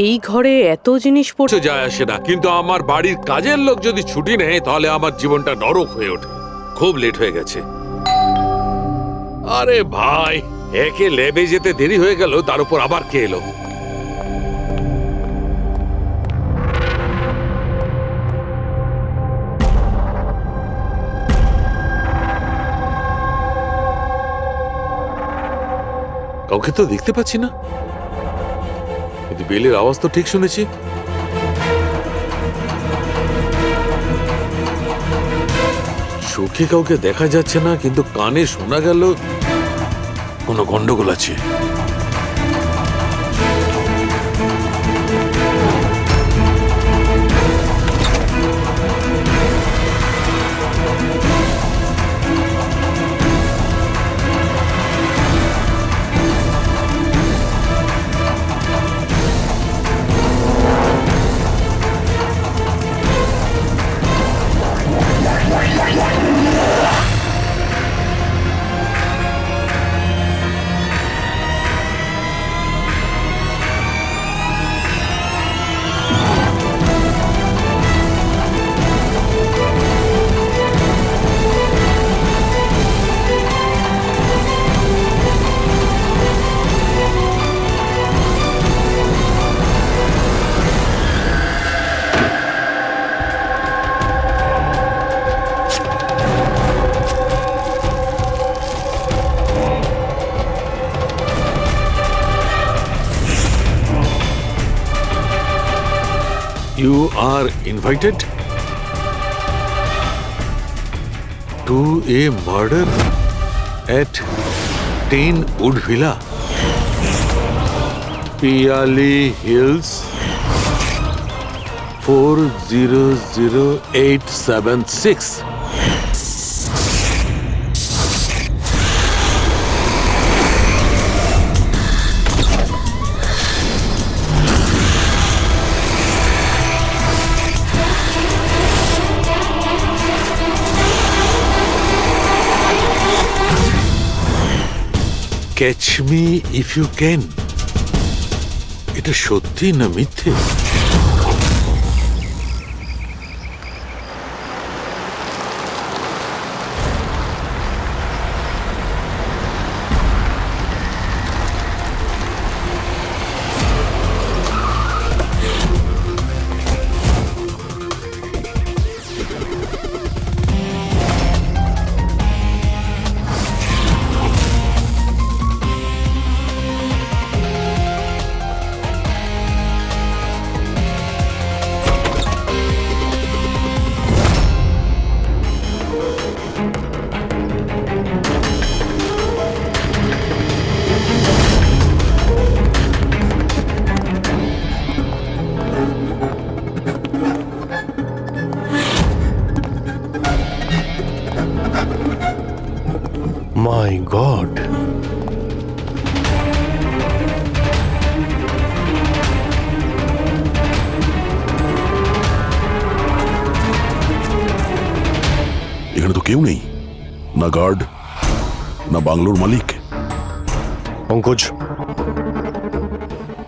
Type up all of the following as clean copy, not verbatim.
এই ঘরে এত জিনিস কিছু যায় আসে না, কিন্তু আমার বাড়ির কাজের লোক যদি ছুটি নেয় তাহলে আমার জীবনটা নরক হয়ে ওঠে। খুব লেট হয়ে গেছে। আরে ভাই, একে ল্যাবে যেতে দেরি হয়ে গেল, তার উপর আবার কে এলো? কাউকে তো দেখতে পাচ্ছি না, কিন্তু বেলের আওয়াজ তো ঠিক শুনেছি। চোখে কাউকে দেখা যাচ্ছে না, কিন্তু কানে শোনা গেল কোনো গন্ডগোল আছে। You are invited to a murder at 10 Wood Villa, Piali Hills, 400876. Catch me if you can. এটা সত্যি না মিথ্যে? My God! এখানে তো কেউ নেই, না গার্ড না বাংলোর মালিক। পঙ্কজ,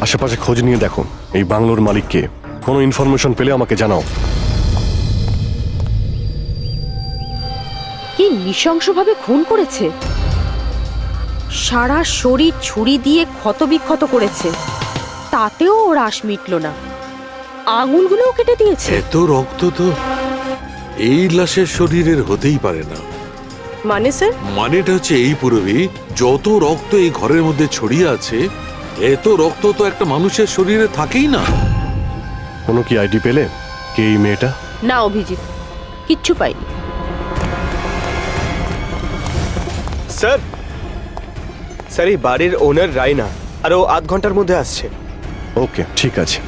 আশেপাশে খোঁজ নিয়ে দেখো এই বাংলোর মালিককে। কোনো ইনফরমেশন পেলে আমাকে জানাও। কি নৃশংসভাবে খুন করেছে! সারা শরীর ছুরি দিয়ে ক্ষতবিক্ষত করেছে, তাতেও ওর আশ মিটল না। আঙুলগুলোও কেটে দিয়েছে। এত রক্ত তো এই লাশের শরীরের হতেই পারে না। মানে স্যার? মানেটা হচ্ছে এই পুরবী, যত রক্ত এই ঘরের মধ্যে ছড়িয়ে আছে, এত রক্ত তো একটা মানুষের শরীরে থাকেই না। কোনো কি আইডি পেলে কে এই মেয়েটা? না অভিজিৎ, কিচ্ছু পাইনি। স্যার, স্যার এই বাড়ির ওনার রায়না, আর ও আধ ঘন্টার মধ্যে আসছে। ওকে, ঠিক আছে।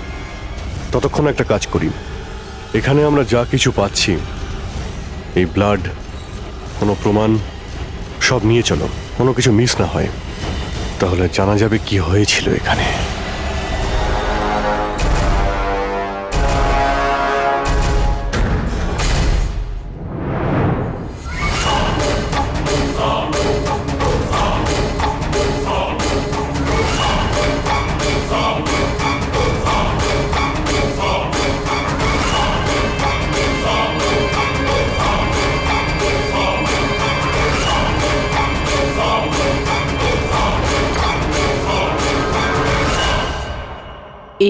ততক্ষণ একটা কাজ করি, এখানে আমরা যা কিছু পাচ্ছি, এই ব্লাড, কোনো প্রমাণ, সব নিয়ে চলো, কোনো কিছু মিস না হয়, তাহলে জানা যাবে কি হয়েছিল এখানে।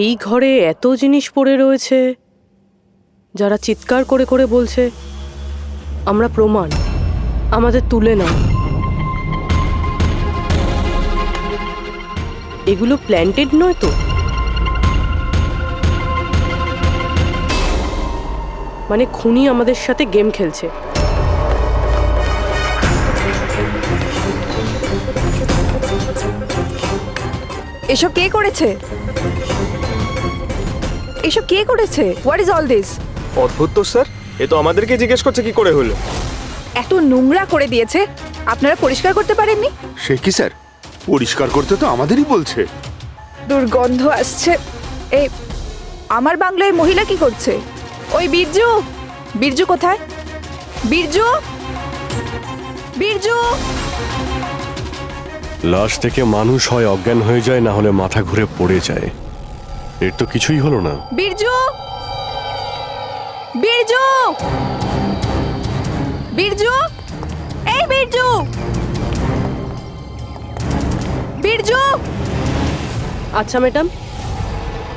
এই ঘরে এত জিনিস পড়ে রয়েছে, যারা চিৎকার করে করে বলছে আমরা প্রমাণ, আমাদের তুলে নাও। এগুলো প্ল্যান্টেড নয় তো? মানে খুনি আমাদের সাথে গেম খেলছে। এসব কে করেছে? এসব কে করেছে? What is all this? অদ্ভুত তো স্যার, এ তো আমাদেরকে জিজ্ঞেস করছে কি করে হলো। এত নোংরা করে দিয়েছে, আপনারা পরিষ্কার করতে পারেননি? সে কি স্যার, পরিষ্কার করতে তো আমাদেরই বলছে। দুর্গন্ধ আসছে। এই আমার বাংলায় মহিলা কি করছে? ওই বীরজু, বীরজু কোথায়? বীরজু, বীরজু! লাশ থেকে মানুষ হয় অজ্ঞান হয়ে যায়, না হলে মাথা ঘুরে পড়ে যায়। এর তো কিছুই হলো না। বীরজু, বীরজু, বীরজু! এই বীরজু, বীরজু! আচ্ছা ম্যাডাম,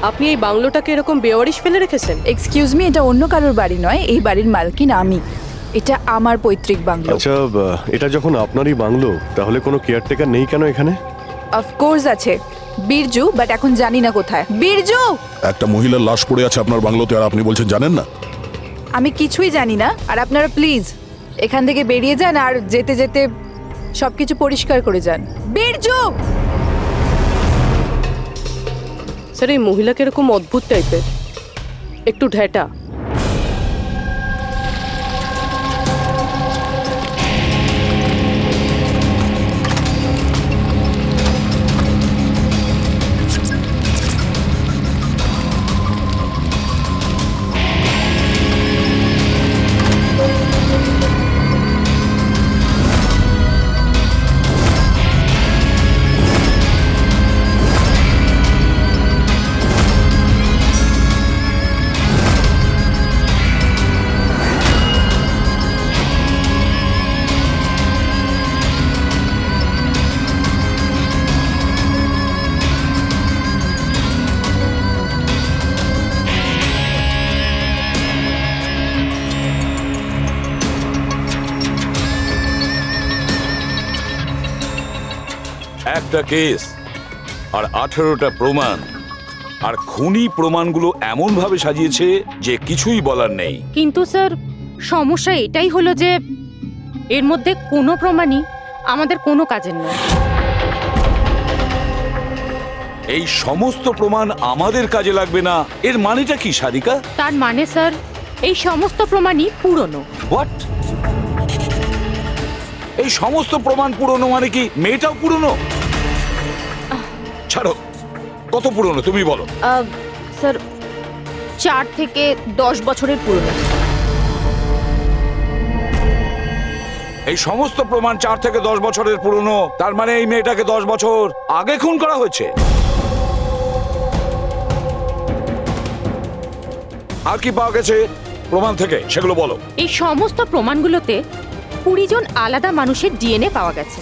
আপনি এই বাংলোটাকে এরকম বেওয়ারিশ ফেলে রেখেছেন? এক্সকিউজ মি, এটা অন্য কারোর বাড়ি নয়, এই বাড়ির মালকিন আমি। এটা আমার পৈতৃক বাংলো। আচ্ছা, এটা যখন আপনারই বাংলো, তাহলে কোনো কেয়ারটেকার নেই কেন এখানে? অফকোর্স আছে, বীরজু, বাট এখন জানি না কোথায়। বীরজু! একটা মহিলার লাশ পড়ে আছে আপনার বাংলোতে, আর আপনি বলছেন জানেন না? আমি কিছুই জানি না, আর আপনারা প্লিজ এখান থেকে বেরিয়ে যান, আর যেতে যেতে সবকিছু পরিষ্কার করে যান। বীরজু! স্যার, এই মহিলাকে এরকম অদ্ভুত টাইপের, একটু ঢ্যাটা। একটা কেস আর 18টা প্রমাণ, আর খুনি প্রমাণগুলো এমন ভাবে সাজিয়েছে যে কিছুই বলার নেই। কিন্তু স্যার, সমস্যা এটাই হলো যে এর মধ্যে কোনো প্রমাণই আমাদের কোনো কাজের নয়। এই সমস্ত প্রমাণ আমাদের কাজে লাগবে না, এর মানেটা কি সারিকা? তার মানে স্যার, এই সমস্ত প্রমাণই পুরনো। হোয়াট? এই সমস্ত প্রমাণ পুরনো মানে কি মেয়েটাও পুরনো? ছাড়ো, কত পুরনো তুমি বলো। স্যার, 4 থেকে 10 বছরের পুরনো। এই সমস্ত প্রমাণ 4 থেকে 10 বছরের পুরনো, তার মানে এই মেয়েটাকে 10 বছর আগে খুন করা হয়েছে। আর কি পাওয়া গেছে প্রমাণ থেকে, সেগুলো বলো। এই সমস্ত প্রমাণগুলোতে 20 জন আলাদা মানুষের ডিএনএ পাওয়া গেছে।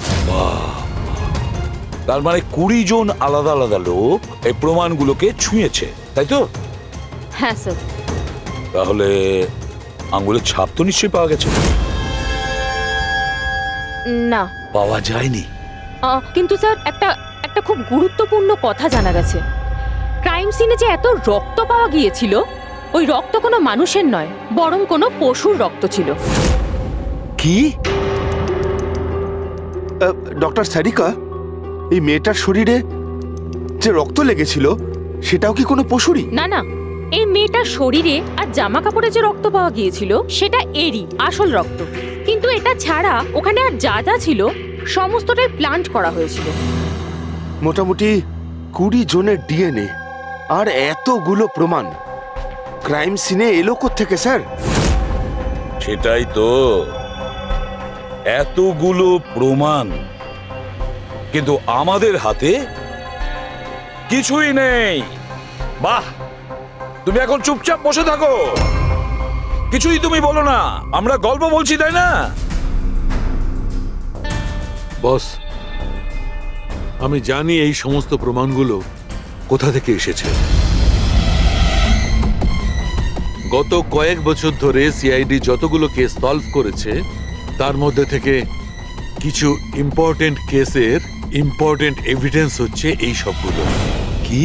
তার মানে 20 জন আলাদা আলাদা লোক এই প্রমাণগুলোকে ছুঁয়েছে, তাই তো? হ্যাঁ স্যার। তাহলে আঙ্গুলের ছাপ তো নিশ্চয়ই পাওয়া গেছে। না, পাওয়া যায়নি। কিন্তু স্যার, একটা খুব গুরুত্বপূর্ণ কথা জানা গেছে। ক্রাইম সিনে যে এত রক্ত পাওয়া গিয়েছিল, ওই রক্ত কোনো মানুষের নয়, বরং কোনো পশুর রক্ত ছিল। কি? ডক্টর সারিকা, এই মেয়েটার শরীরে যে রক্ত লেগেছিল সেটাও কি কোনো পশুরই? না না, এই মেয়েটার শরীরে আর জামা কাপড়ে যে রক্ত পাওয়া গিয়েছিল সেটা এরই আসল রক্ত। কিন্তু এটা ছাড়া ওখানে আর যা যা ছিল সমস্তটাই প্লান্ট করা হয়েছিল। মোটামুটি 20 জনের ডিএনএ আর এতগুলো প্রমাণ ক্রাইম সিনে এলো কোত্থেকে স্যার? সেটাই তো, এতগুলো প্রমাণ, কিন্তু আমাদের হাতে কিছুই নেই। বাহ, তুমি এখন চুপচাপ বসে থাকো, কিছুই তুমি বলো না, আমরা গল্প বলছি তাই না? বস, আমি জানি এই সমস্ত প্রমাণগুলো কোথা থেকে এসেছে। গত কয়েক বছর ধরে সিআইডি যতগুলো কেস সলভ করেছে তার মধ্যে থেকে কিছু ইম্পর্টেন্ট কেসের ইম্পর্টেন্ট এভিডেন্স হচ্ছে এই সবগুলো। কি?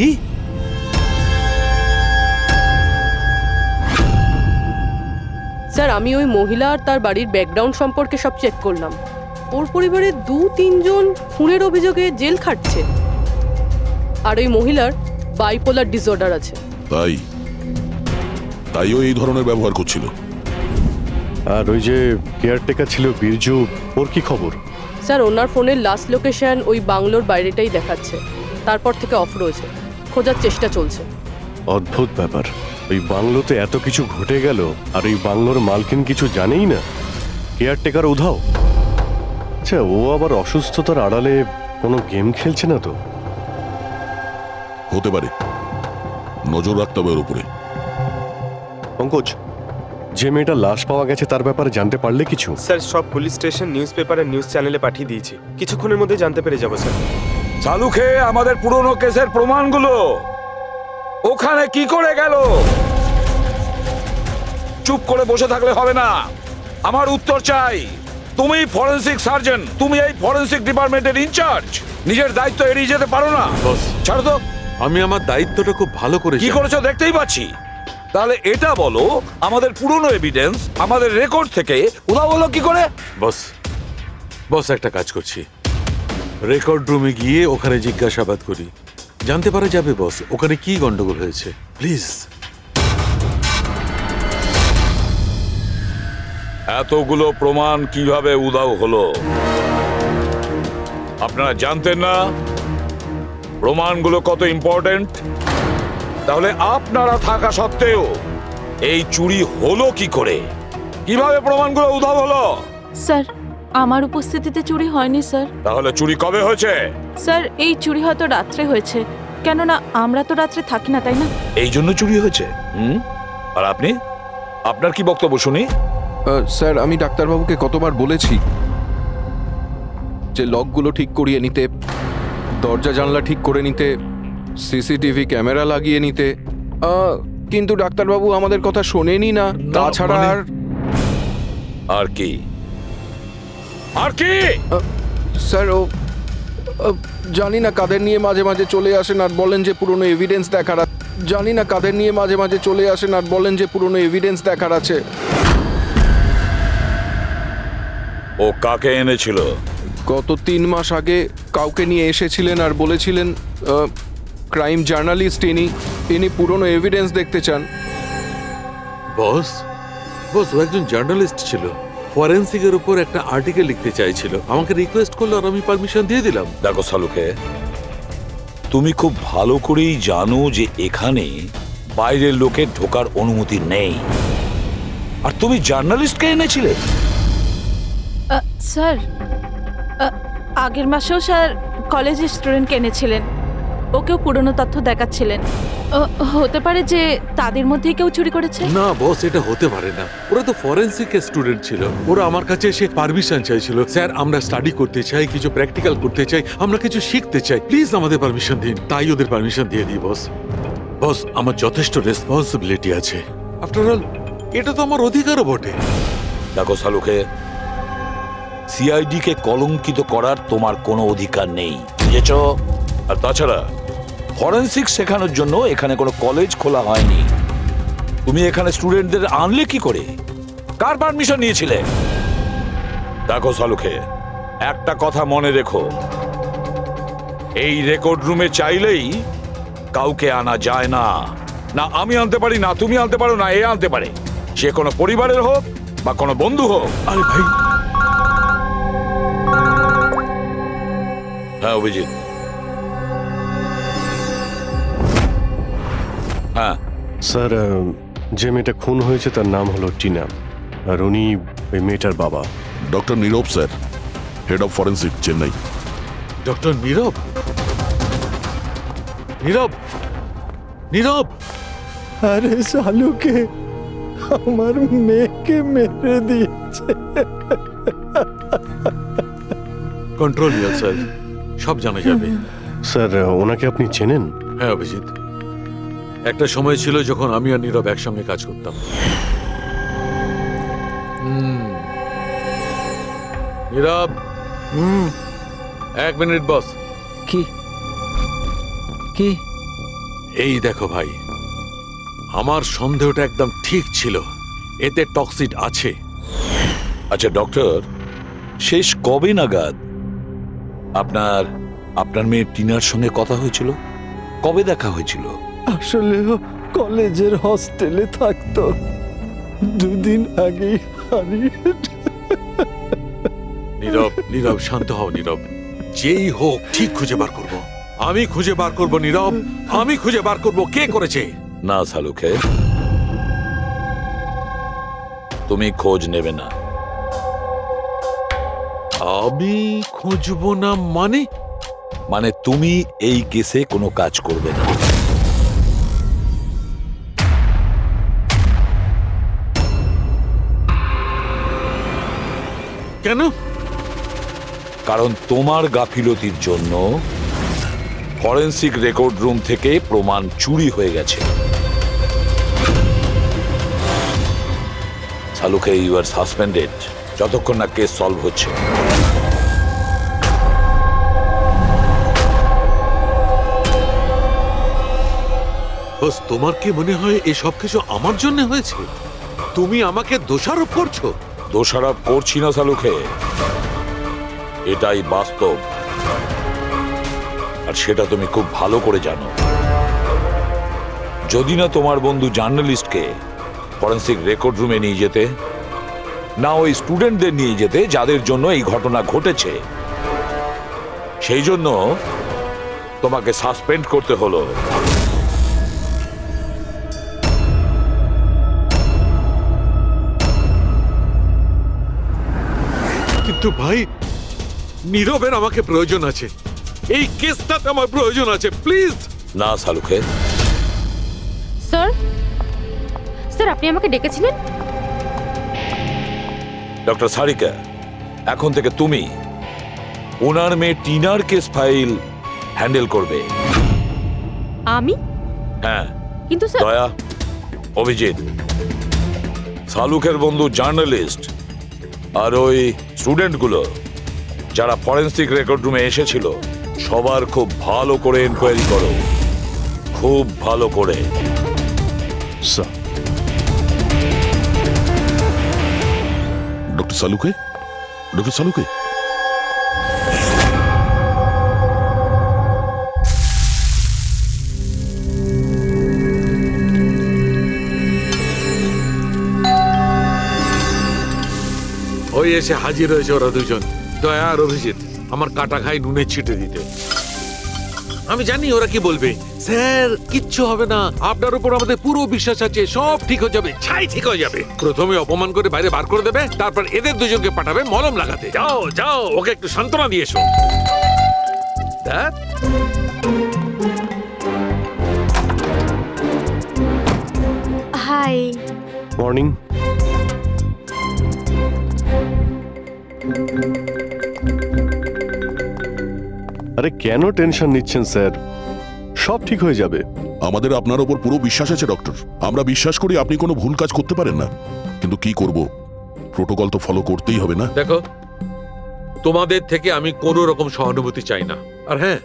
স্যার আমি ওই মহিলা আর তার বাড়ির ব্যাকগ্রাউন্ড সম্পর্কে সব চেক করলাম। ওর পরিবারের 2-3 জন খুনের অভিযোগে জেল খাটছে, আর ওই মহিলার বাইপোলার ডিসঅর্ডার আছে। তাইও এই ধরনের ব্যবহার করছিল। আর ওই যে কেয়ারটেকার ছিল বীরজু, ওর কি খবর? স্যার ওনার ফোনের লাস্ট লোকেশন ওই বাংলোর বাইরেটাই দেখাচ্ছে, তারপর থেকে অফ রয়েছে, খোঁজার চেষ্টা চলছে। অদ্ভুত ব্যাপার, ওই বাংলোতে এত কিছু ঘটে গেল আর ওই বাংলোর মালকিন কিছু জানেই না। কেয়ারটেকার উধাও। আচ্ছা, ও আবার অসুস্থতার আড়ালে কোনো গেম খেলছে না তো? হতে পারে, নজর রাখতে হবে ওর উপরে। পঙ্কজ, যে মেয়েটা লাশ পাওয়া গেছে তার ব্যাপারে জানতে পারলে কিছু? স্যার সব পুলিশ স্টেশন, নিউজ পেপার আর নিউজ চ্যানেলে পাঠিয়ে দিয়েছি, কিছুক্ষণের মধ্যে জানতে পেরে যাবো স্যার। চালুকে আমাদের পুরনো কেসের প্রমাণগুলো ওখানে কি করে গেল? চুপ করে বসে থাকলে হবে না, আমার উত্তর চাই। তুমি ফরেনসিক সার্জন, তুমি এই ফরেনসিক ডিপার্টমেন্টের ইনচার্জ, নিজের দায়িত্ব এড়িয়ে যেতে পারো না। বস, ছাড়ো তো। আমি আমার দায়িত্বটা খুব ভালো করে কি জানি। করেছো দেখতেই পাচ্ছি। তাহলে এটা বলো, আমাদের পুরনো এভিডেন্স আমাদের রেকর্ড থেকে উধাও হলো কি করে? বস বস একটা কাজ করছি, রেকর্ড রুমে গিয়ে ওখানে জিজ্ঞাসাবাদ করি, জানতে পারা যাবে বস ওখানে কি গন্ডগোল হয়েছে। প্লিজ। এতগুলো প্রমাণ কিভাবে উধাও হলো আপনারা জানতেন না? প্রমাণগুলো কত ইম্পর্টেন্ট। তাহলে আপনারা থাকা সত্ত্বেও এই চুরি হলো কি করে? কিভাবে প্রমাণগুলো উধাও হলো? স্যার আমার উপস্থিতিতে চুরি হয়নি স্যার। তাহলে চুরি কবে হয়েছে? স্যার এই চুরি হয়তো রাত্রে হয়েছে, কেননা আমরা তো রাত্রে থাকি না, তাই না? এই জন্য চুরি হয়েছে। আর আপনি, আপনার কি বক্তব্য শুনি? স্যার আমি ডাক্তারবাবুকে কতবার বলেছি যে লকগুলো ঠিক করিয়ে নিতে, দরজা জানলা ঠিক করে নিতে, সিসিটিভি ক্যামেরা লাগিয়ে নিতে, কিন্তু ডাক্তারবাবু আমাদের কথা শোনেনি না। তাছাড়া আর কি? আর কি? স্যার ও জানি না কাদের নিয়ে মাঝে মাঝে চলে আসেন আর বলেন যে পুরনো এভিডেন্স দেখার আছে। জানি না কাদের নিয়ে মাঝে মাঝে চলে আসেন আর বলেন যে পুরনো এভিডেন্স দেখার আছে। ও কাকে এনেছিল? গত 3 মাস আগে কাউকে নিয়ে এসেছিলেন আর বলেছিলেন ক্রাইম জার্নালিস্ট ইনি পুরনো এভিডেন্স দেখতে চান। বস বস ও একজন জার্নালিস্ট ছিল, ফরেনসিকের উপর একটা আর্টিকেল লিখতে চাইছিল, আমাকে রিকোয়েস্ট করলো আর আমি পারমিশন দিয়ে দিলাম। দেখো সালুকে, তুমি খুব ভালো করেই জানো যে এখানে বাইরের লোকের ঢোকার অনুমতি নেই, আর তুমি জার্নালিস্টকে এনেছিলে। স্যার আগের মাসেও স্যার কলেজের স্টুডেন্টকে এনেছিলেন, ওকেও পুরনো তথ্য দেখাচ্ছিলেন। হতে পারে যে তাদের মধ্যেই কেউ চুরি করেছে। না বস, এটা হতে পারে না, ওরা তো ফরেনসিক স্টুডেন্ট ছিল। ওরা আমার কাছে এসে পারমিশন চাইছিল, স্যার আমরা স্টাডি করতে চাই, কিছু প্র্যাকটিক্যাল করতে চাই, আমরা কিছু শিখতে চাই, প্লিজ আমাদের পারমিশন দিন। তাই ওদের পারমিশন দিয়ে দিই বস। বস আমার যথেষ্ট রেসপন্সিবিলিটি আছে, আফটার অল এটা তো আমার অধিকারও বটে। দেখো সালুকে, সিআইডি কে কলঙ্কিত করার তোমার কোনো অধিকার নেই, বুঝেছো? আর তাছাড়া ফরেনসিক শেখানোর জন্য এখানে কোনো কলেজ খোলা হয়নি। তুমি এখানে স্টুডেন্টদের আনলে কি করে? কার পারমিশন নিয়েছিলে? দেখো সালুকে, একটা কথা মনে রেখো, এই রেকর্ড রুমে চাইলেই কাউকে আনা যায় না। না আমি আনতে পারি, না তুমি আনতে পারো, না এ আনতে পারে, সে কোনো পরিবারের হোক বা কোনো বন্ধু হোক। আরে ভাই। হ্যাঁ অভিজিৎ। হ্যাঁ স্যার, যে মেয়েটা খুন হয়েছে তার নাম হলো টিনা, আর উনি ওই মেয়েটার বাবা। Doctor Nirav sir, head of forensic, Chennai. Doctor Nirav? Nirav Nirav আরে শালুকে, আমার মেয়েকে মেরে দিয়েছে। কন্ট্রোল স্যার, সব জানা যাবে। স্যার ওনাকে আপনি চেনেন? হ্যাঁ অভিজিৎ, একটা সময় ছিল যখন আমি আর নীরব একসঙ্গে কাজ করতাম। নীরব, 1 মিনিট বস। কি কি এই দেখো ভাই, আমার সন্দেহটা একদম ঠিক ছিল, এতে টক্সিড আছে। আচ্ছা ডক্টর, শেষ কবে নাগাদ আপনার আপনার মেয়ে টিনার সঙ্গে কথা হয়েছিল? কবে দেখা হয়েছিল? আসলে ও কলেজের হস্টেলে থাকতো, 2 দিন আগেই হারিয়ে। নীরব, নীরব শান্ত হও নীরব। যেই হোক ঠিক খুঁজে বার করব। আমি খুঁজে বার করব নীরব, আমি খুঁজে বার করব কে করেছে। না শালুকে, তুমি খোঁজ নেবে না। আমি খুঁজবো না মানে? মানে তুমি এই কেসে কোনো কাজ করবে না। কেন? কারণ তোমার গাফিলতির জন্য ফরেনসিক রেকর্ড রুম থেকে প্রমাণ চুরি হয়ে গেছে। শালুকে, ইউ আর সাসপেন্ডেড যতক্ষণ না কেস সলভ হচ্ছে। বস, তোমার কি মনে হয় এই সব কিছু আমার জন্য হয়েছে? তুমি আমাকে দোষারোপ করছো। দোষারোপ করছি না শালুকে, এটাই বাস্তব, আর সেটা তুমি খুব ভালো করে জানো। যদি না তোমার বন্ধু জার্নালিস্টকে ফরেনসিক রেকর্ড রুমে নিয়ে যেতে, না ওই স্টুডেন্টদের নিয়ে যেতে যাদের জন্য এই ঘটনা ঘটেছে, সেই জন্য তোমাকে সাসপেন্ড করতে হলো। কিন্তু ভাই, নীরবের আমাকে প্রয়োজন আছে, এই কেসটাতে আমার প্রয়োজন আছে, প্লিজ। না শালুকে। স্যার, স্যার আপনি আমাকে ডেকেছিলেন? ডক্টর সারিকা, এখন থেকে তুমি ওনার মেয়ে টিনার কেস ফাইল হ্যান্ডেল করবে। আমি? হ্যাঁ। কিন্তু স্যার, দয়া, অভিজিৎ, শালুকের বন্ধু জার্নালিস্ট আর ওই স্টুডেন্টগুলো যারা ফরেনসিক রেকর্ড রুমে এসেছিল, সবার খুব ভালো করে এনকোয়ারি করো, খুব ভালো করে। স্যার, ডক্টর সালুকে, ডক্টর সালুকে, ওই এসে হাজির হয়েছে ওরা দুজন, দয়া আর অভিজিৎ, আমার কাটা খাই নুনে ছিটে দিতে। আমি জানি ওরা কি বলবে, স্যার কিচ্ছু হবে না, আপনার উপর আমাদের পুরো বিশ্বাস আছে, সব ঠিক হয়ে যাবে, ছাই ঠিক হয়ে যাবে। প্রথমে অপমান করে বাইরে বার করে দেবে, তারপর এদের দুজনকে পাঠাবে মলম লাগাতে। যাও যাও, ওকে একটু সান্ত্বনা দিয়ে এসো। ধ্যাৎ। হাই। মর্নিং। আরে কেন টেনশন নিচ্ছেন স্যার, সব ঠিক হয়ে যাবে। আমাদের আপনার ওপর পুরো বিশ্বাস আছে ডক্টর। আমরা বিশ্বাস করি আপনি কোনো ভুল কাজ করতে পারেন না, কিন্তু কি করব, প্রোটোকল তো ফলো করতেই হবে না। দেখো, তোমাদের থেকে আমি কোনো রকম সহানুভূতি চাই না, আর হ্যাঁ,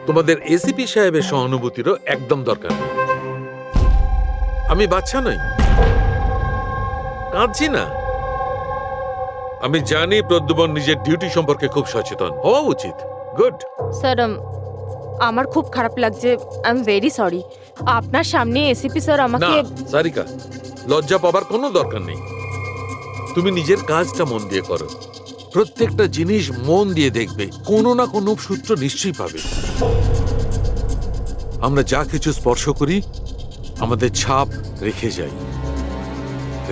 তোমাদের এসিপি সাহেবের সহানুভূতিরও একদম দরকার নেই। আমি বাচ্চা নই, কাঁদছি না। আমি জানি প্রদ্যুমন নিজের ডিউটি সম্পর্কে খুব সচেতন হওয়া উচিত। গুড। স্যার, আমার খুব খারাপ লাগছে, আই এম ভেরি সরি। আপনার সামনে এসিপি স্যার না আমাকে। সারিকা, লজ্জা পাবার কোনো দরকার নেই। তুমি নিজের কাজটা মন দিয়ে করো, প্রত্যেকটা জিনিস মন দিয়ে দেখবে, কোনো না কোনো সূত্র নিশ্চয়ই পাবে। আমরা যা কিছু স্পর্শ করি আমাদের ছাপ রেখে যাই।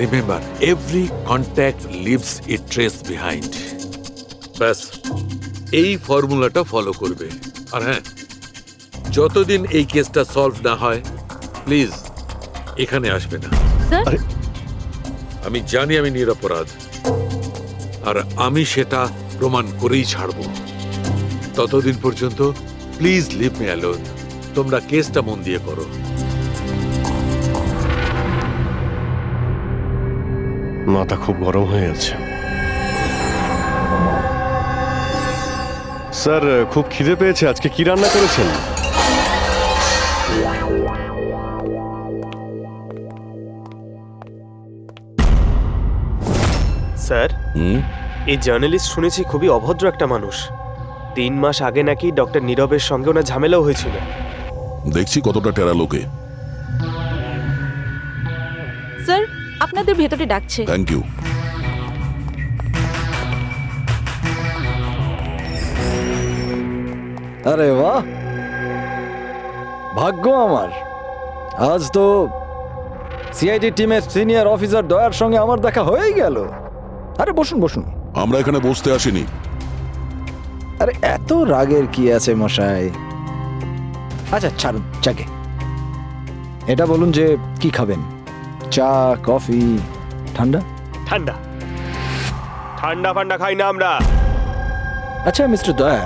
রিমেম্বার, এভরি কন্ট্যাক্ট লিভস এ ট্রেস বিহাইন্ড। ব্যাস, এই ফর্মুলাটা ফলো করবে। আর হ্যাঁ, যতদিন এই কেসটা সলভ না হয়, প্লিজ এখানে আসবে না। স্যার, আরে আমি জানি আমি নিরপরাধ, আর আমি সেটা প্রমাণ করেই ছাড়ব। ততদিন পর্যন্ত প্লিজ লিভ মি অ্যালোন। তোমরা কেসটা মন দিয়ে করো। মাথা খুব গরম হয়ে আছে। স্যার, খুব খিদে পেয়েছে। আজকে কি রান্না করেছেন? স্যার, হুম, এই জার্নালিস্ট শুনেছি খুবই অভদ্র একটা মানুষ। 3 মাস আগে নাকি ডক্টর নীরবের সঙ্গে ওনার ঝামেলাও হয়েছিল। দেখছি কতটা টেরা লোকে। স্যার, আপনাদের ভেতরে ডাকছে। Thank you. আরে বাহ, ভাগ্য আমার। আজ তো সিআইডি টিমের সিনিয়র অফিসার দয়ার সঙ্গে আমার দেখা হয়েই গেল। আরে বসুন বসুন। আমরা এখানে বসতে আসিনি। আরে এত রাগের কি আছে মশাই? আচ্ছা ছাড়ুন চাকে। এটা বলুন যে কি খাবেন, চা, কফি, ঠান্ডা? ঠান্ডা ঠান্ডা ফান্ডা খাই না আমরা। আচ্ছা মিস্টার দয়া,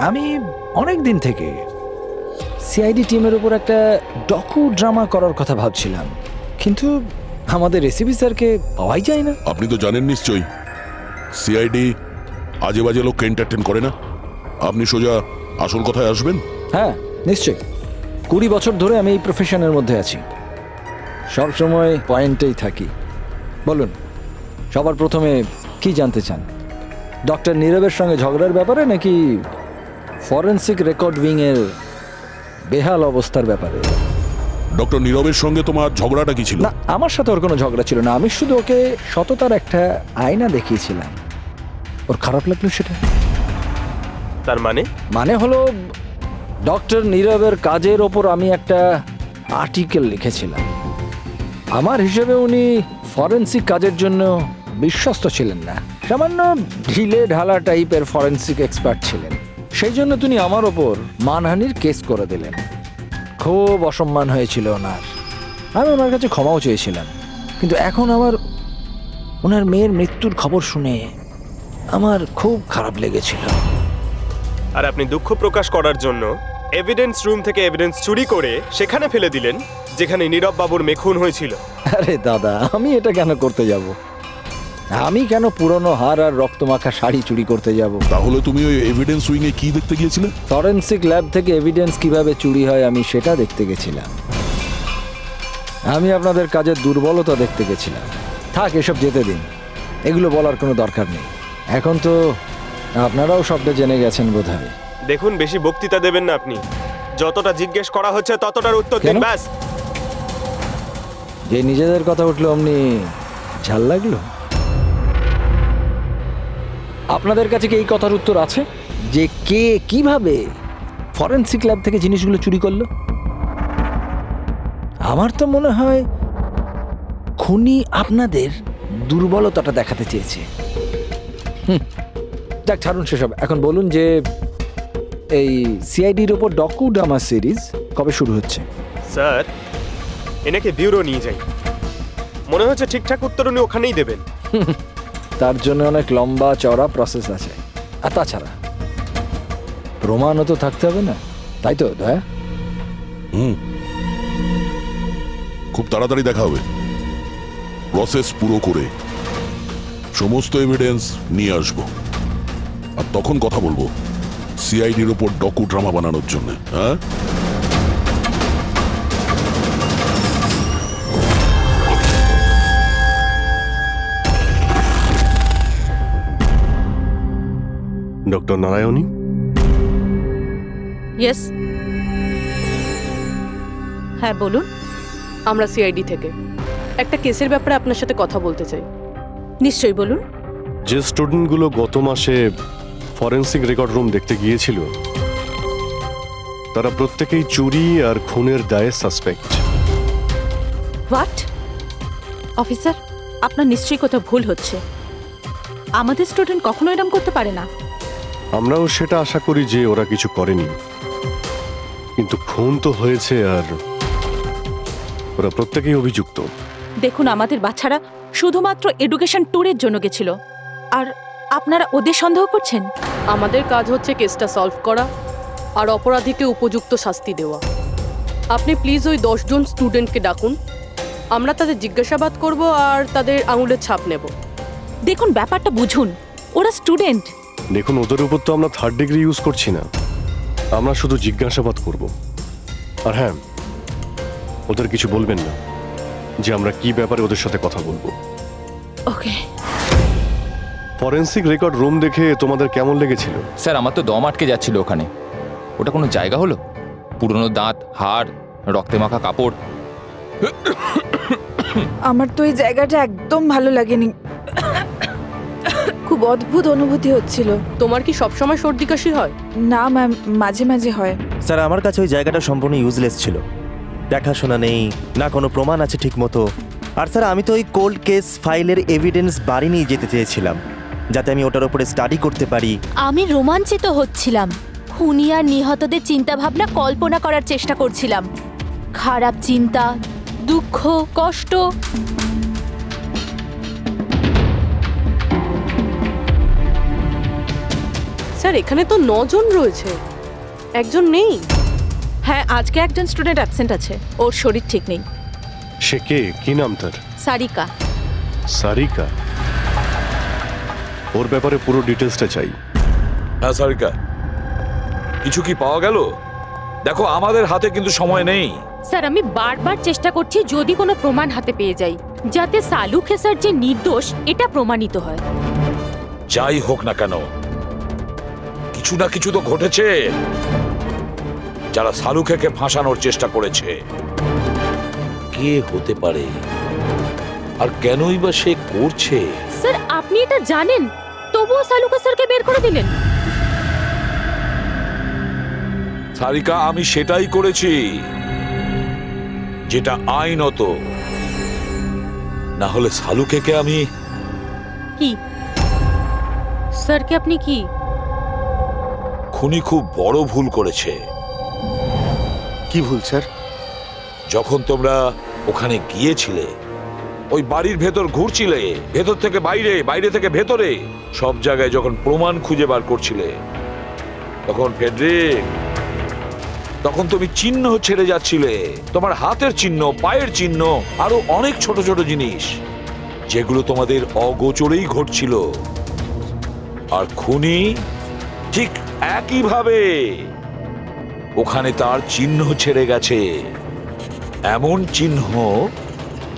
আমি অনেক দিন থেকে সিআইডি টিমের উপর একটা ডকু ড্রামা করার কথা ভাবছিলাম, কিন্তু আমাদের রেসিপি স্যারকে পাওয়াই যায় না। আপনি তো জানেন নিশ্চয়ই, সিআইডি আজে বাজে লোককে এন্টারটেন করে না। আপনি সোজা আসল কথায় আসবেন। হ্যাঁ নিশ্চয়ই, 20 বছর ধরে আমি এই প্রফেশনের মধ্যে আছি, সব সময় পয়েন্টেই থাকি। বলুন, সবার প্রথমে কি জানতে চান? ডক্টর নীরবের সঙ্গে ঝগড়ার ব্যাপারে নাকি ফরেন্সিক রেকর্ড উইং এর বেহাল অবস্থার ব্যাপারে? ডক্টর নীরবের সঙ্গে তোমার ঝগড়াটা কি ছিল? না, আমার সাথে ওর কোনো ঝগড়া ছিল না। আমি শুধু ওকে সততার একটা আয়না দেখিয়েছিলাম। ওর খারাপ লাগলো সেটা। তার মানে হলো ডক্টর নীরবের কাজের ওপর আমি একটা আর্টিকেল লিখেছিলাম। আমার হিসেবে উনি ফরেন্সিক কাজের জন্য বিশ্বস্ত ছিলেন না, সামান্য ঢিলে ঢালা টাইপের ফরেন্সিক এক্সপার্ট ছিলেন। সেই জন্য তিনি আমার ওপর মানহানির কেস করে দিলেন। খুব অসম্মান হয়েছিল ওনার। আমি ওনার কাছে ক্ষমাও চেয়েছিলাম, কিন্তু এখন ওনার মেয়ের মৃত্যুর খবর শুনে আমার খুব খারাপ লেগেছিল। আর আপনি দুঃখ প্রকাশ করার জন্য এভিডেন্স রুম থেকে এভিডেন্স চুরি করে সেখানে ফেলে দিলেন যেখানে নীরব বাবুর মেয়ে খুন হয়েছিল। আরে দাদা, আমি এটা কেন করতে যাব? আমি কেন পুরনো হার আর রক্তমাখা শাড়ি চুরি করতে যাব? তাহলে তুমি ওই এভিডেন্স উইং এ কি দেখতে গিয়েছিলে? ফরেন্সিক ল্যাব থেকে এভিডেন্স কিভাবে চুরি হয় আমি সেটা দেখতে গেছিলাম। আমি আপনাদের কাজের দুর্বলতা দেখতে গেছিলাম। থাক, এসব যেতে দিন, এগুলো বলার কোনো দরকার নেই। এখন তো আপনারাও সবটা জেনে গেছেন বোধহয়। দেখুন, বেশি বক্তৃতা দেবেন না আপনি। যতটা জিজ্ঞেস করা হচ্ছে ততটার উত্তর দিন, কেন? ব্যাস। যে নিজেদের কথা উঠলো অমনি ঝাল লাগলো? আপনাদের কাছে কি এই কথার উত্তর আছে যে কে কিভাবে ফরেনসিক ল্যাব থেকে জিনিসগুলো চুরি করলো? আমার তো মনে হয় খুনি আপনাদের দুর্বলতাটা দেখাতে চেয়েছে। যাক, ছাড়ুন সেসব। এখন বলুন যে এই সিআইডির ওপর ডকু ড্রামা সিরিজ কবে শুরু হচ্ছে? স্যার, এনাকে ব্যুরো নিয়ে যাই। মনে হচ্ছে ঠিকঠাক উত্তর উনি ওখানেই দেবেন। তার জন্য অনেক লম্বা চওড়া প্রসেস আছে। আর তাছাড়া প্রমাণও তো থাকতে হবে না, তাই তো দয়া? খুব তাড়াতাড়ি দেখা হবে। প্রসেস পুরো করে সমস্ত এভিডেন্স নিয়ে আসব, আর তখন কথা বলবো সিআইডির ওপর ডকু ড্রামা বানানোর জন্য। হ্যাঁ, ডক্টর নারায়ণী, ইয়েস, হ্যাঁ বলুন। আমরা সিআইডি থেকে একটা কেসের ব্যাপারে আপনার সাথে কথা বলতে চাই। নিশ্চয়ই বলুন। যে স্টুডেন্টগুলো গত মাসে ফরেন্সিক রেকর্ড রুম দেখতে গিয়েছিল তারা প্রত্যেকেই চুরি আর খুনের দায়ে সাসপেক্ট। হোয়াট? অফিসার, আপনার নিশ্চয়ই কোথাও ভুল হচ্ছে। আমাদের স্টুডেন্ট কখনো এরকম করতে পারে না। আমরাও সেটা আশা করি যে ওরা কিছু করেনি, কিন্তু খুন তো হয়েছে আর ওরা প্রত্যেকেই অভিযুক্ত। দেখুন, আমাদের বাচ্চারা শুধুমাত্র এডুকেশন ট্যুরের জন্য গেছিল, আর আপনারা ওদের সন্দেহ করছেন? আমাদের কাজ হচ্ছে কেসটা সলভ করা আর অপরাধীকে উপযুক্ত শাস্তি দেওয়া। আপনি প্লিজ ওই 10 জন স্টুডেন্টকে ডাকুন আমরা তাদের জিজ্ঞাসাবাদ করব আর তাদের আঙুলের ছাপ নেব। দেখুন ব্যাপারটা বুঝুন, ওরা স্টুডেন্ট। দেখুন, ওদের উপর তো আমরা 3rd ডিগ্রি ইউজ করছি না, আমরা শুধু জিজ্ঞাসাবাদ করব। আর হ্যাঁ, ওদের কিছু বলবেন না যে আমরা কি ব্যাপারে ওদের সাথে কথা বলবো। ওকে ফরেন্সিক রেকর্ড রুম দেখে তোমাদের কেমন লেগেছিল? স্যার আমার তো দম আটকে যাচ্ছিল ওখানে। ওটা কোনো জায়গা হলো? পুরনো দাঁত, হাড়, রক্তে মাখা কাপড়। আমার তো এই জায়গাটা একদম ভালো লাগেনি, খুব অদ্ভুত অনুভূতি হচ্ছিল। তোমার কি সবসময় সর্দি কাশি হয়? না ম্যাম, মাঝে মাঝে হয়। স্যার আমার কাছে ওই জায়গাটা সম্পূর্ণ ইউজলেস ছিল, দেখাশোনা নেই, না কোনো প্রমাণ আছে ঠিক মতো। আর স্যার আমি তো ওই কোল্ড কেস ফাইলের এভিডেন্স বাড়ি নিয়ে যেতে চেয়েছিলাম, যাতে আমি ওটার উপরে স্টাডি করতে পারি। আমি রোমাঞ্চিত হচ্ছিলাম, খুনি আর নিহতদের চিন্তা ভাবনা কল্পনা করার চেষ্টা করছিলাম। খারাপ চিন্তা, দুঃখ, কষ্ট। স্যার এখানে তো 9 জন রয়েছে, একজন নেই। হ্যাঁ, আজকে একজন স্টুডেন্ট অ্যাবসেন্ট আছে, ওর শরীর ঠিক নেই। সে কে? কি নাম তার? সারিকা। সারিকা? ওর ব্যাপারে পুরো ডিটেলসটা চাই। হ্যাঁ সারিকা, কিছু কি পাওয়া গেল? দেখো আমাদের হাতে কিন্তু সময় নেই। স্যার আমি বারবার চেষ্টা করছি যদি কোনো প্রমাণ হাতে পেয়ে যাই, যাতে সালু খেসার যে নির্দোষ এটা প্রমাণিত হয়। যাই হোক না কেন, কিছু না কিছু তো ঘটেছে। যারা সালুখেকে ফাঁসানোর চেষ্টা করেছে, কে হতে পারে আর কেনই বা সে করছে? স্যার আপনি এটা জানেন, তবুও সালু খেসারকে বের করে দিলেন। সারিকা, আমি সেটাই করেছি যেটা আইনত। না হলে সালুখেকে আমি... কি স্যারকে আপনি কি? খুনি খুব বড় ভুল করেছে। কি ভুল স্যার? যখন তোমরা ওখানে গিয়েছিলে, ওই বাড়ির ভেতর ঘুরছিলে, ভেতর থেকে বাইরে, বাইরে থেকে ভেতরে, সব জায়গায় যখন প্রমাণ খুঁজে বার করছিলে, তখন ফেডরিক, তখন তুমি চিহ্ন ছেড়ে যাচ্ছিলে। তোমার হাতের চিহ্ন, পায়ের চিহ্ন, আরো অনেক ছোট ছোট জিনিস, যেগুলো তোমাদের অগোচরেই ঘটছিল। আর খুনি ঠিক একইভাবে ওখানে তার চিহ্ন ছেড়ে গেছে, এমন চিহ্ন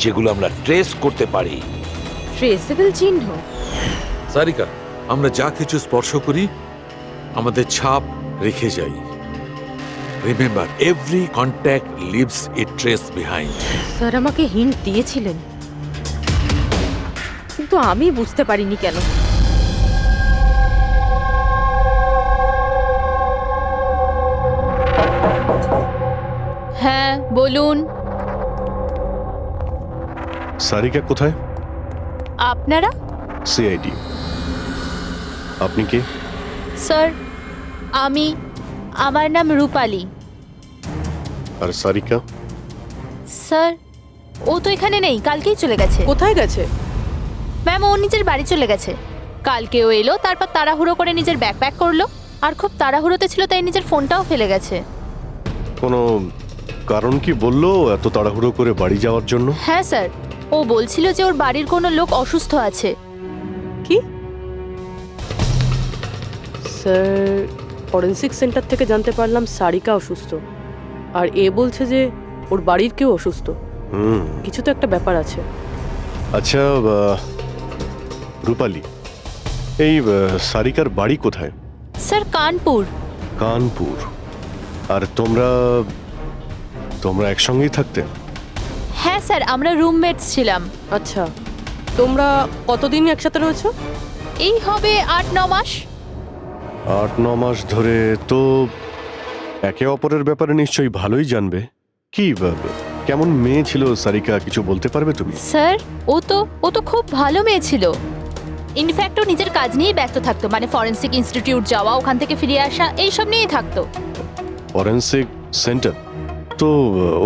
যেগুলো আমরা ট্রেস করতে পারি। ট্রেসেবল চিহ্ন? সারিকা, আমরা যা কিছু স্পর্শ করি আমাদের ছাপ রেখে যাই। রিমেম্বার, এভরি কন্ট্যাক্ট লিভস এ ট্রেস বিহাইন্ড। স্যার আমাকে হিন্ট দিয়েছিলেন, কিন্তু আমি বুঝতে পারিনি কেন। হ্যাঁ বলুন। সারিকা কোথায়? আপনারা? সিআইডি। আপনি কে? স্যার আমার নাম রূপালী। আর সারিকা? স্যার ও তো এখানে নেই, কালকেই চলে গেছে। কোথায় গেছে? ম্যাম ও নিজের বাড়ি চলে গেছে। কালকে ও এলো, তারপর তাড়াহুড়ো করে নিজের ব্যাগ প্যাক করলো, আর খুব তাড়াহুড়োতে ছিল তাই নিজের ফোনটাও ফেলে গেছে। কোনো কারণ কি বললো এত তাড়াহুড়ো করে বাড়ি যাওয়ার জন্য? হ্যাঁ স্যার, ও বলছিল যে ওর বাড়ির কোনো লোক অসুস্থ আছে। কি? স্যার ফরেন্সিক সেন্টার থেকে জানতে পারলাম সারিকা অসুস্থ, আর এ বলছে যে ওর বাড়ির কেউ অসুস্থ। কিছু তো একটা ব্যাপার আছে। আচ্ছা রূপালী, এই সারিকার বাড়ি কোথায়? স্যার কানপুর। কানপুর? আর তোমরা একসঙ্গেই থাকতে? হ্যাঁ স্যার, আমরা রুমমেটস ছিলাম। আচ্ছা, তোমরা কতদিন একসাথে রয়েছো? এই হবে 8-9 মাস। 8-9 মাস ধরে তো একে অপরের ব্যাপারে নিশ্চয়ই ভালোই জানবে। কি কেমন মেয়ে ছিল সারিকা, কিছু বলতে পারবে তুমি? স্যার ও তো খুব ভালো মেয়ে ছিল। ইনফ্যাক্ট ও নিজের কাজ নিয়েই ব্যস্ত থাকতো, মানে ফরেন্সিক ইনস্টিটিউট যাওয়া, ওখান থেকে ফিরে আসা, এইসব নিয়েই থাকতো। Forensic centre? তো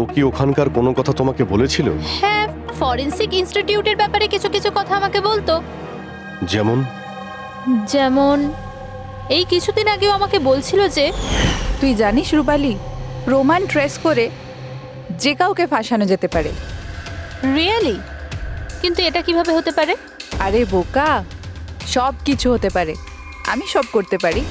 ও কি ওখানকার কোনো কথা তোমাকে বলেছিল? হ্যাঁ, ফরেন্সিক ইনস্টিটিউটের ব্যাপারে কিছু কিছু কথা আমাকে বলতো। যেমন এই কিছুদিন আগেও আমাকে বলছিল যে... তুই জানিস রূপালী, প্রমাণ ট্রেস করে যে কাউকে ফাঁসানো যেতে পারে, রিয়েলি? কিন্তু এটা কিভাবে হতে পারে? আরে বোকা, সব কিছু হতে পারে। আমি সব করতে পারি।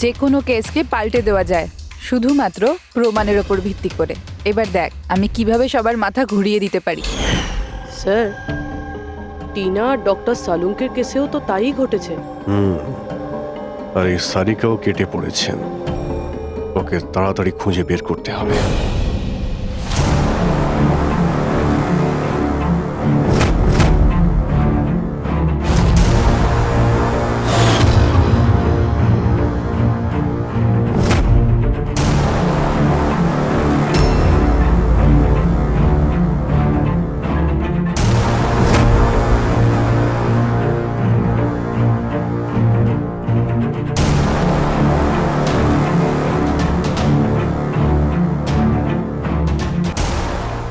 যে কোনো কেসকে পাল্টে দেওয়া যায় শুধুমাত্র প্রমাণের ওপর ভিত্তি করে। এবার দেখ আমি কিভাবে সবার মাথা ঘুরিয়ে দিতে পারি। স্যার, টিনা আর ডক্টর সালুঙ্কের কেসেও তো তাই ঘটেছে। আর এই সারিকাও কেটে পড়েছেন। ওকে তাড়াতাড়ি খুঁজে বের করতে হবে।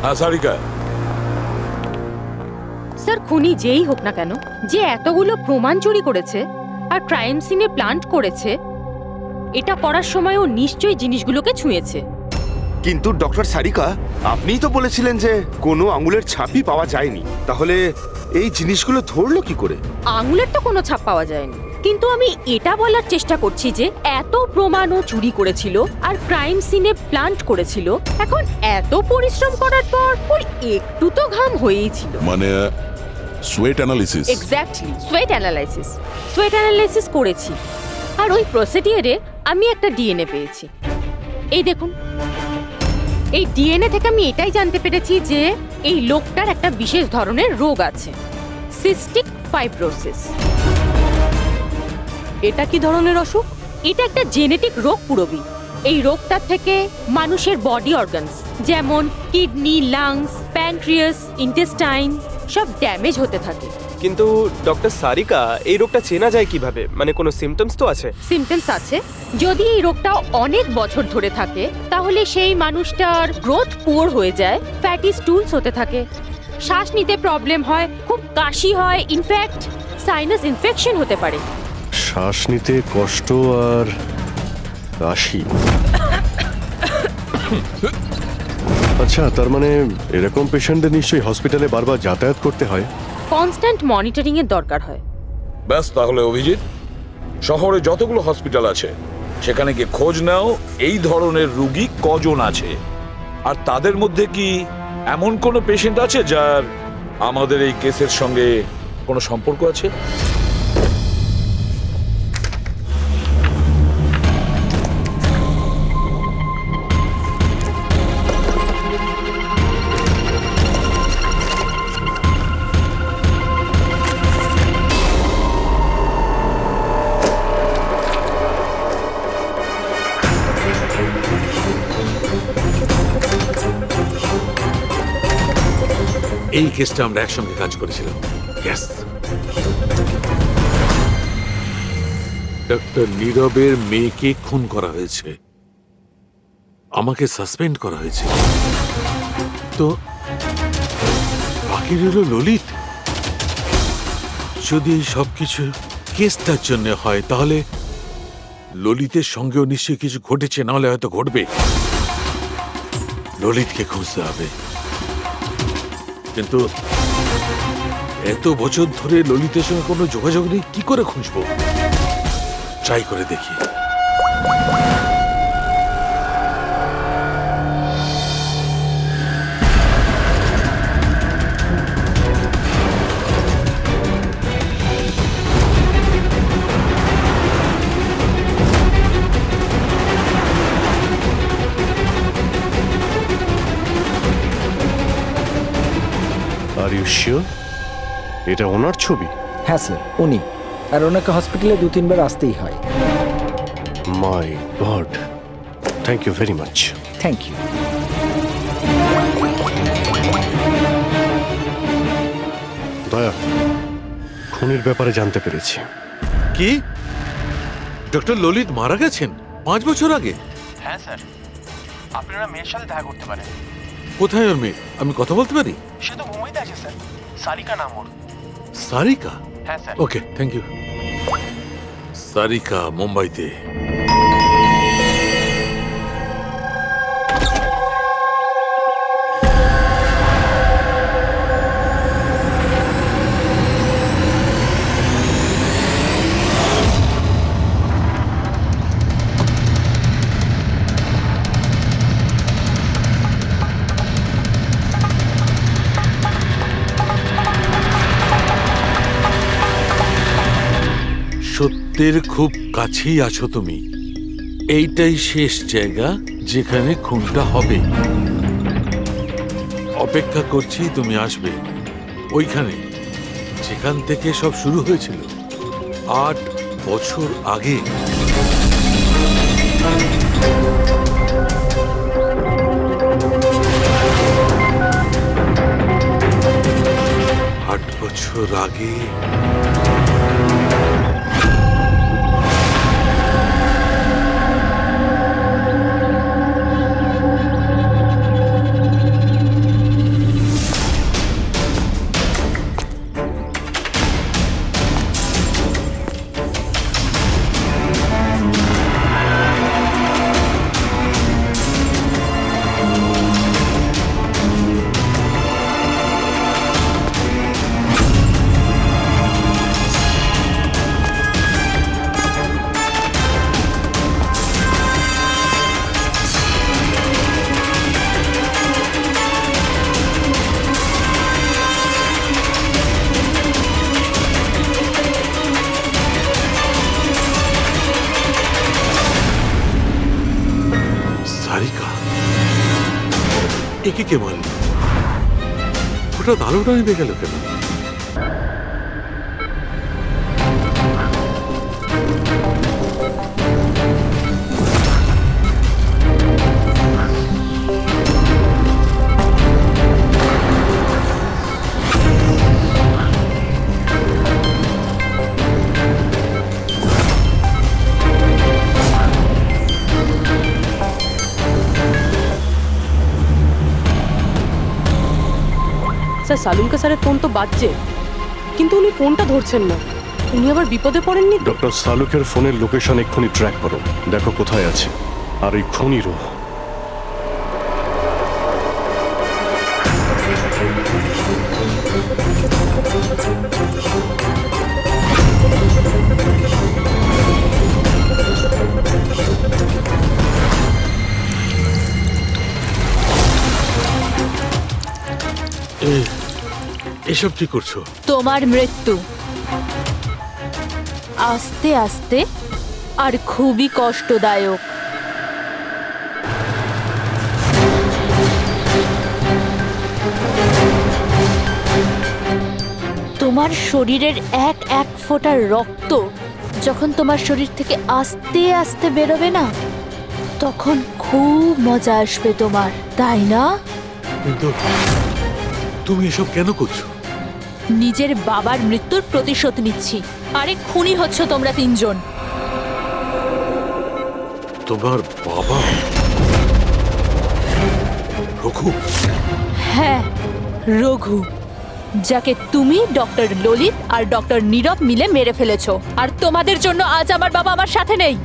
হ্যাঁ সারিকা, স্যার খুনি যেই হোক না কেন, যে এতগুলো প্রমাণ চুরি করেছে আর ক্রাইম সিনে প্লান্ট করেছে, এটা করার সময় ও নিশ্চয়ই জিনিসগুলোকে ছুঁয়েছে। কিন্তু ডক্টর সারিকা, আপনিই তো বলেছিলেন যে কোনো আঙুলের ছাপই পাওয়া যায়নি, তাহলে এই জিনিসগুলো ধরলো কি করে? আঙুলের তো কোনো ছাপ পাওয়া যায়নি, কিন্তু আমি এটা বলার চেষ্টা করছি যে এত প্রমাণও চুরি করেছিল আর ক্রাইম সিনে প্লান্ট করেছিল, এখন এত পরিশ্রম করার পর ওর একটু তো ঘাম হয়েই ছিল। মানে sweat analysis. Exactly, sweat analysis করেছি। আর ওই প্রসিডিওরে আমি একটা ডিএনএ পেয়েছি। এই দেখুন, এই ডিএনএ থেকে আমি এটাই জানতে পেরেছি যে এই লোকটার একটা বিশেষ ধরনের রোগ আছে, সিস্টিক ফাইব্রোসিস। এটা কি ধরনের অসুখ? এটা একটা জেনেটিক রোগ পুরবি। এই রোগটার থেকে মানুষের বডি অর্গানস যেমন কিডনি, লাংস, প্যানক্রিয়াস, ইন্টেস্টাইন সব ড্যামেজ হতে থাকে। কিন্তু ডক্টর সারিকা, এই রোগটা চেনা যায় কিভাবে? মানে কোনো সিমটমস তো আছে? সিমটমস আছে। যদি এই রোগটা অনেক বছর ধরে থাকে তাহলে সেই মানুষটার গ্রোথ পুয়ার হয়ে যায়, ফ্যাটি স্টুলস হতে থাকে, শ্বাস নিতে প্রবলেম হয়, খুব কাশি হয়, ইনফ্যাক্ট সাইনাস ইনফেকশন হতে পারে। শ্বাস নিতে কষ্ট আর কাশি। আচ্ছা, তার মানে এরকম পেশেন্টদের নিশ্চয়ই হসপিটালে বারবার যাতায়াত করতে হয়। কনস্ট্যান্ট মনিটরিং এর দরকার হয়। ব্যাস, তাহলে অভিজিৎ, শহরে যতগুলো হসপিটাল আছে সেখানে গিয়ে খোঁজ নাও এই ধরনের রুগী কজন আছে, আর তাদের মধ্যে কি এমন কোনো পেশেন্ট আছে যার আমাদের এই কেসের সঙ্গে কোনো সম্পর্ক আছে। এই কেসটা আমরা একসঙ্গে কাজ করেছিলাম। Yes. ডক্টর নীরবের মেয়েকে খুন করা হয়েছে, আমাকে সাসপেন্ড করা হয়েছে, তো বাকি রইল ললিত। যদি এই সবকিছু কেসটার জন্য হয় তাহলে ললিতের সঙ্গেও নিশ্চয়ই কিছু ঘটেছে, নাহলে হয়তো ঘটবে। ললিতকে খুঁজতে হবে, কিন্তু এত বছর ধরে ললিতের সঙ্গে কোনো যোগাযোগ নেই, কি করে খুঁজবো? ট্রাই করে দেখি। আর ইউ শিওর এটা ওনার ছবি? হ্যাঁ স্যার, উনি। আর ওনাকে হসপিটালে 2-3 বার আসতেই হয়। My god, thank you very much. Thank you. Daya, খুনের ব্যাপারে জানতে পেরেছি। কি ডক্টর ললিত মারা গেছেন 5 বছর আগে? হ্যাঁ স্যার, আপনারা মেয়ের সাথে দেখা করতে পারেন। কোথায় ওর মেয়ে? আমি কথা বলতে পারি? সে তো মুম্বাইতে আছে স্যার, সারিকা নাম ওর। সারিকা? হ্যাঁ sir. Okay, thank you. Sarika মুম্বাইতে। সত্যের খুব কাছেই আছো তুমি। এইটাই শেষ জায়গা যেখানে খুনটা হবে। অপেক্ষা করছি তুমি আসবে ওইখানে যেখান থেকে সব শুরু হয়েছিল 8 বছর আগে। আট বছর আগে সারিকা একে কে মারল? হঠাৎ আলোটা নিভে গেল কেন? স্যার সালুনকা স্যারের ফোন তো বাজছে, কিন্তু উনি ফোনটা ধরছেন না। উনি আবার বিপদে পড়েননি তো? ডক্টর সালুকের ফোনের লোকেশন এক্ষুনি ট্র্যাক করো, দেখো কোথায় আছে। আর এই খুনিরও। এসব কি করছো? তোমার মৃত্যু আস্তে আস্তে আর খুবই কষ্টদায়ক। তোমার শরীরের এক এক ফোঁটা রক্ত যখন তোমার শরীর থেকে আস্তে আস্তে বেরোবে না, তখন খুব মজা আসবে তোমার, তাই না? কিন্তু তুমি এসব কেন করছো? নিজের বাবার মৃত্যুর প্রতিশোধ নিচ্ছি। আরে খুনি হচ্ছ তোমরা তিনজন। তোমার বাবা রঘু? হ্যাঁ, রঘু, যাকে তুমি ডক্টর ললিত আর ডক্টর নীরব মিলে মেরে ফেলেছো। আর তোমাদের জন্য আজ আমার বাবা আমার সাথে নেই।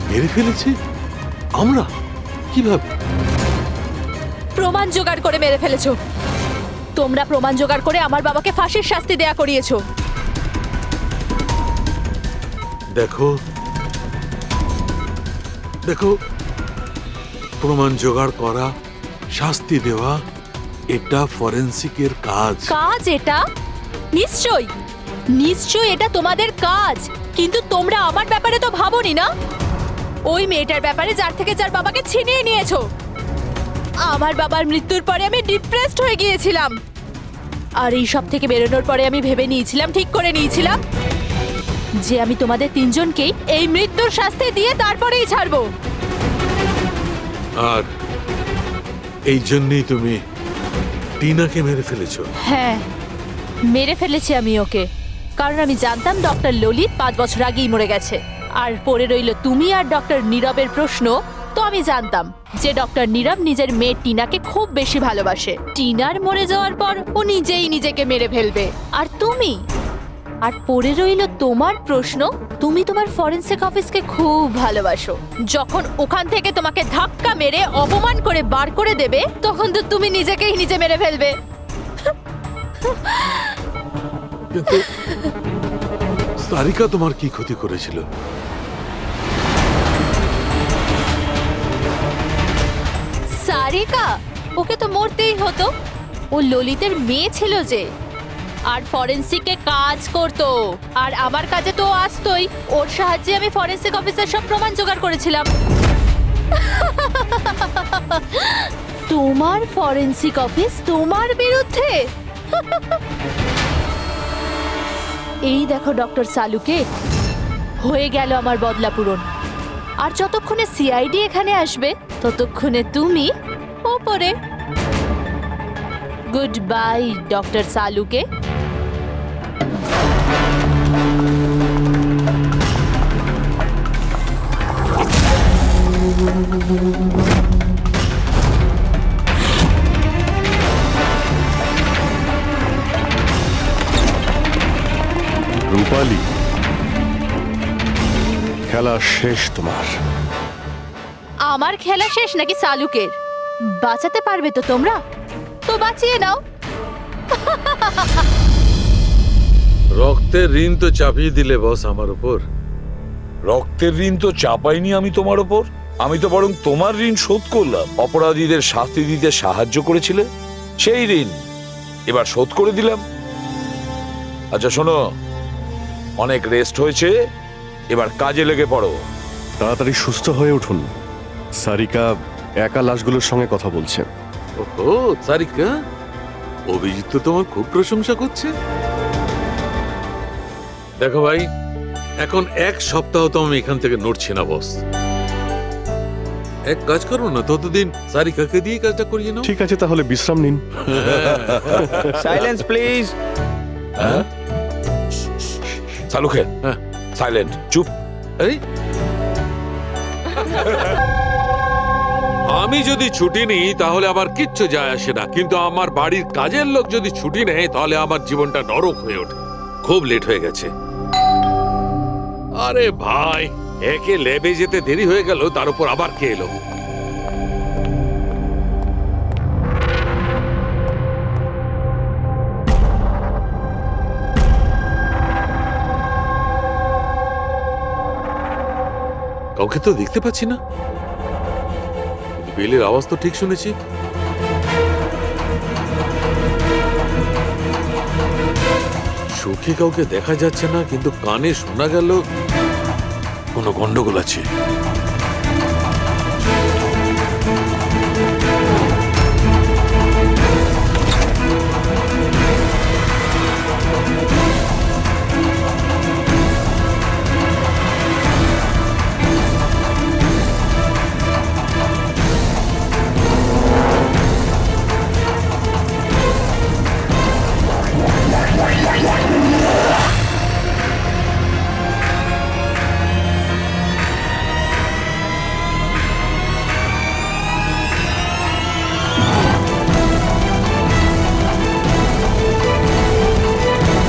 মেরে ফেলেছি? আমরা? কিভাবে? প্রমাণ জোগাড় করে মেরে ফেলেছো। তোমরা প্রমাণ জোগাড় করে আমার বাবাকে ফাঁসির শাস্তি দেয়া করিয়েছো। দেখো দেখো, প্রমাণ জোগাড় করা, শাস্তি দেওয়া, এটা ফরেন্সিকের কাজ। কাজ এটা? নিশ্চয়ই নিশ্চয়ই এটা তোমাদের কাজ, কিন্তু তোমরা আমার ব্যাপারে তো ভাবোনি না। ওই মেয়েটার ব্যাপারে যার থেকে যার বাবাকে ছিনিয়ে নিয়েছো। আমার বাবার মৃত্যুর পরে আমি ডিপ্রেসড হয়ে গিয়েছিলাম। আর এই সব থেকে বেরোনোর পরে আমি ভেবে নিয়েছিলাম, ঠিক করে নিয়েছিলাম যে আমি তোমাদের তিনজনকেই এই মৃত্যুর শাস্তি দিয়ে তারপরেই ছাড়বো। আর এই জন্যই তুমি টিনাকে মেরে ফেলেছো? হ্যাঁ, মেরে ফেলেছি আমি ওকে, কারণ আমি জানতাম ডক্টর ললিত 5 বছর আগেই মরে গেছে। আর পড়ে রইল তুমি আর ডক্টর নীরবের প্রশ্ন। তো আমি জানতাম যে ডক্টর নীরব নিজের মেয়ে টিনাকে খুব বেশি ভালোবাসে। টিনার মরে যাওয়ার পর ও নিজেই নিজেকে মেরে ফেলবে। আর তুমি, আর পড়ে রইল তোমার প্রশ্ন, তুমি তোমার ফরেনসিক অফিসকে খুব ভালোবাসো। যখন ওখান থেকে তোমাকে ধাক্কা মেরে অপমান করে বার করে দেবে, তখন তো তুমি নিজেকেই নিজে মেরে ফেলবে। কিন্তু সারিকা তোমার কি ক্ষতি করেছিল? সারিকা? ওকে তো মরতেই হতো। ও ললিতের মেয়ে ছিল যে। আর ফরেন্সিকে কাজ করতো। আর আমার কাজে তো ও আসতোই, ওর সাহায্যে আমি ফরেন্সিক অফিসার সব প্রমাণ জোগাড় করেছিলাম। তোমার ফরেন্সিক অফিস তোমার বিরুদ্ধে? এই দেখো ডক্টর সালুকে, হয়ে গেল আমার বদলা পূরণ। আর যতক্ষণে সিআইডি এখানে আসবে ততক্ষণে তুমি ওপরে। গুড বাই ডক্টর সালুকে। রূপালী, খেলা শেষ তোমার। আমার খেলা শেষ নাকি সালুকের? বাঁচাতে পারবে তো তোমরা? তো বাঁচিয়ে নাও। রক্তের ঋণ তো চাপিয়ে দিলে বস আমার উপর। রক্তের ঋণ তো চাপাইনি আমি তোমার ওপর, আমি তো বরং তোমার ঋণ শোধ করলাম। অপরাধীদের শাস্তি দিতে সাহায্য করেছিলে, সেই ঋণ এবার শোধ করে দিলাম। আচ্ছা শোনো, অনেক রেস্ট হয়েছে, এবার কাজে লেগে পড়ো। তাড়াতাড়ি সুস্থ হয়ে উঠুন। সারিকা একা লাশগুলোর সঙ্গে কথা বলছে। ওহো, সারিকা, অভিজিৎ তো তোমার খুব প্রশংসা করছে। দেখো ভাই, এখন এক সপ্তাহ তো আমি এখান থেকে নড়ছি না বস। এক কাজ করো না, ততদিন সারিকাকে দিয়ে কাজটা করিয়ে নাও। ঠিক আছে, তাহলে বিশ্রাম নিন। Silence please. সালুকে, সাইলেন্ট, চুপ। এই আমি যদি ছুটি নিই তাহলে আবার কিচ্ছু যায় আসে না, কিন্তু আমার বাড়ির কাজের লোক যদি ছুটি নেয় তাহলে আমার জীবনটা নরক হয়ে ওঠে। খুব লেট হয়ে গেছে। আরে ভাই, একে ল্যাবে যেতে দেরি হয়ে গেল, তার উপর আবার কে এলো? কাউকে তো দেখতে পাচ্ছি না। বেলের আওয়াজ তো ঠিক শুনেছি। চোখে কাউকে দেখা যাচ্ছে না, কিন্তু কানে শোনা গেল কোনো গন্ডগোল আছে।